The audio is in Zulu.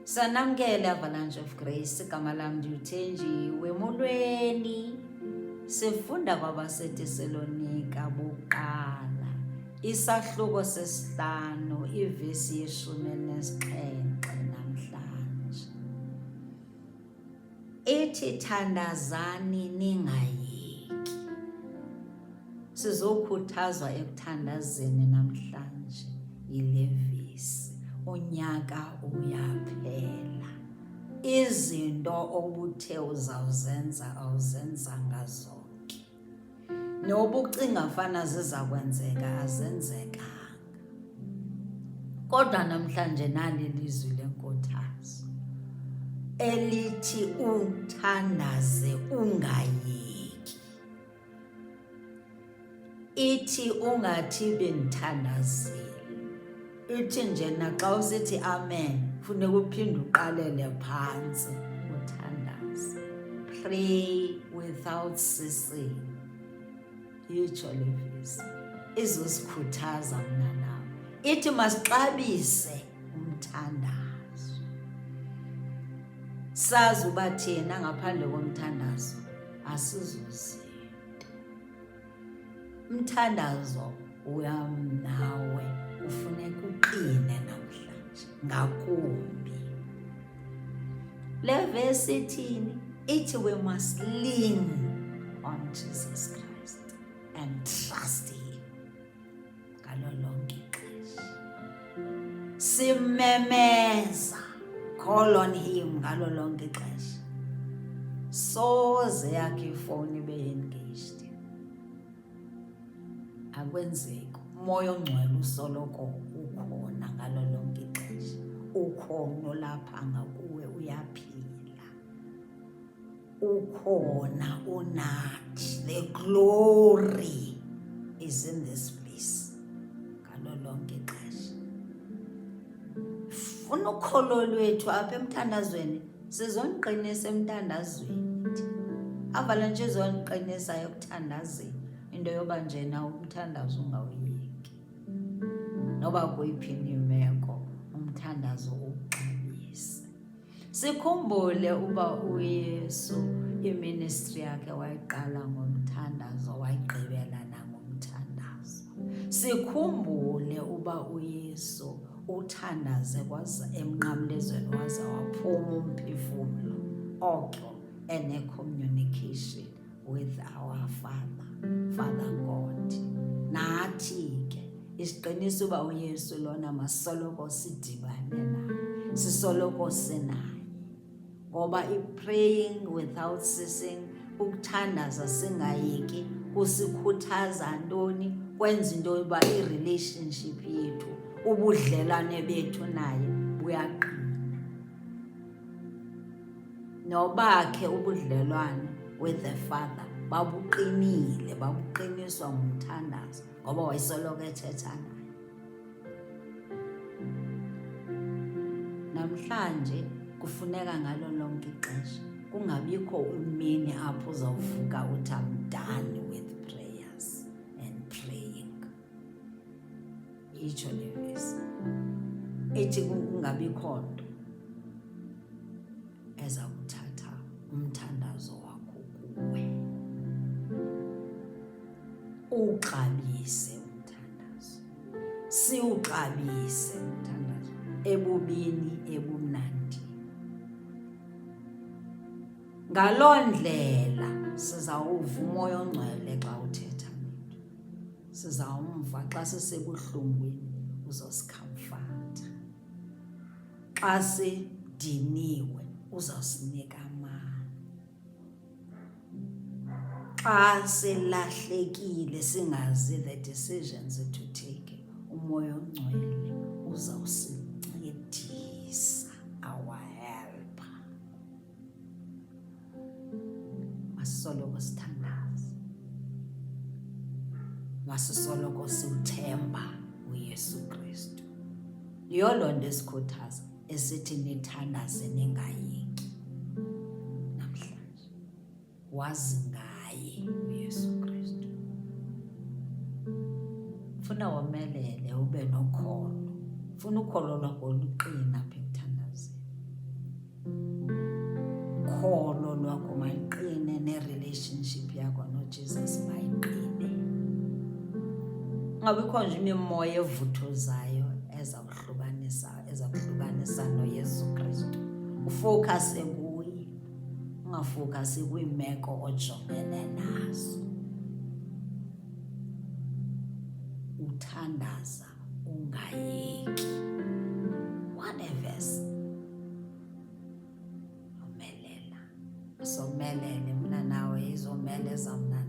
Sanamkela Avalanche of Grace, igama lami ndiuThenjiwe Molweni. Sifunda kwabaseTesalonika bokuqala, isahluko sesihlanu, ivesi ye-17 namhlanje. Ithi thandazani ningayeki. Sizokhuthazwa ekuthandazeni namhlanje yile vesi. Unyaka uyaphela. Izinto obuthe uzawuzenza awuzenzanga zonke. Noba ucinga fana zizakwenzeka azenzekanga. Kodwa namhlanje nali lizwi lenkuthazo elithi uthandaze ungayeki. Ithi ungathi bendithandazile. Ithi nje naxa usithi amen funeka uphinde uqalele phansi uthandaze. Pray without ceasing. Itsho le vesi izosikhuthaza mna nawe. Ithi masixabise umthandazo. Sazi uba thina ngaphandle komthandazo asizuzinto. Umthandazo uyam nawe ufuneka uqine namhlanje ngakumbi. Le vesi ithini? Ithi we must lean on Jesus Christ and trust him ngalo lonke ixesha. Simemeza, call on him ngalo lonke ixesha. Soze yakhe ifowuni ibe engaged. Akwenzeki. Umoya ongcwele usoloko ukhona ngalo lonke ixesha. Ukhona lapha ngakuwe uyaphila. Ukhona unathi. The glory is in this place ngalo lonke ixesha. Funa ukholo lwethu apha emthandazweni sizoniqinisa emthandazweni. Avalanche izoniqinisa ekuthandazeni. Into yoba nje na umthandazo ungawuyeki. Noba kuyiphi imeko umthandazo uqalise. Sikhumbule uba uYesu iministry yakhe wayiqala ngomthandazo wayigqibela nangomthandazo. Sikhumbule uba uYesu uthandaze kwaza emnqamlezweni waze waphuma umphefumlo oko ene-communication with our Father God. Nathi ke isiqinisa uba uYesu lona masoloko sidibane naye, sisoloko sinaye. Ngoba i-praying without ceasing, ukuthandaza singayeki, kusikhuthaza ntoni? Kwenza into yoba i-relationship yethu, ubudlelwane bethu naye buyaqina. Noba ke ubudlelwane with the Father babuqinile, babuqiniswa ngumthandazo ngoba wayesoloko ethetha naye. Namhlanje kufuneka ngalo lonke ixesha kungabikho imini apho uzawuvuka uthi I'm done with prayers and praying. Itsho le vesi ithi kungabikho nto eza kuthatha umthandazo wakho kuwe. Uqabise umthandazo. Siuqabise umthandazo ebubini ebumnandi. Ngaloo ndlela sizawuva umoya ongcwele xa uthetha nathi. Sizawumva xa sisebuhlungwini uzosikhamfatha. Xa sidiniwe uzawusinika amandla. Xa selahlekile singazi the decisions to take, umoya ongcwele uzawusincedisa, our helper. Masisoloko sithandaza. Masisoloko siwuthemba uYesu Kristu. Yiyo loo nto esikhuthaza esithi nithandaze ningayeki. Namhlanje wazi ngaye uYesu Kristu. Funa womelele ube nokholo. Funa ukholo lwakho luqina apha ekuthandazeni. mayiqine, ne-relationship yakho noJesus mayiqine. Ngabikho nje imimoya evuthuzayo eza kuhlukanisa noYesu Kristu. Ufocuse kuye, ungafocus kwiimeko ojongene nazo. Uthandaza ungayeki. One verse. Umelela. Somelele mna nawe izomeleza mna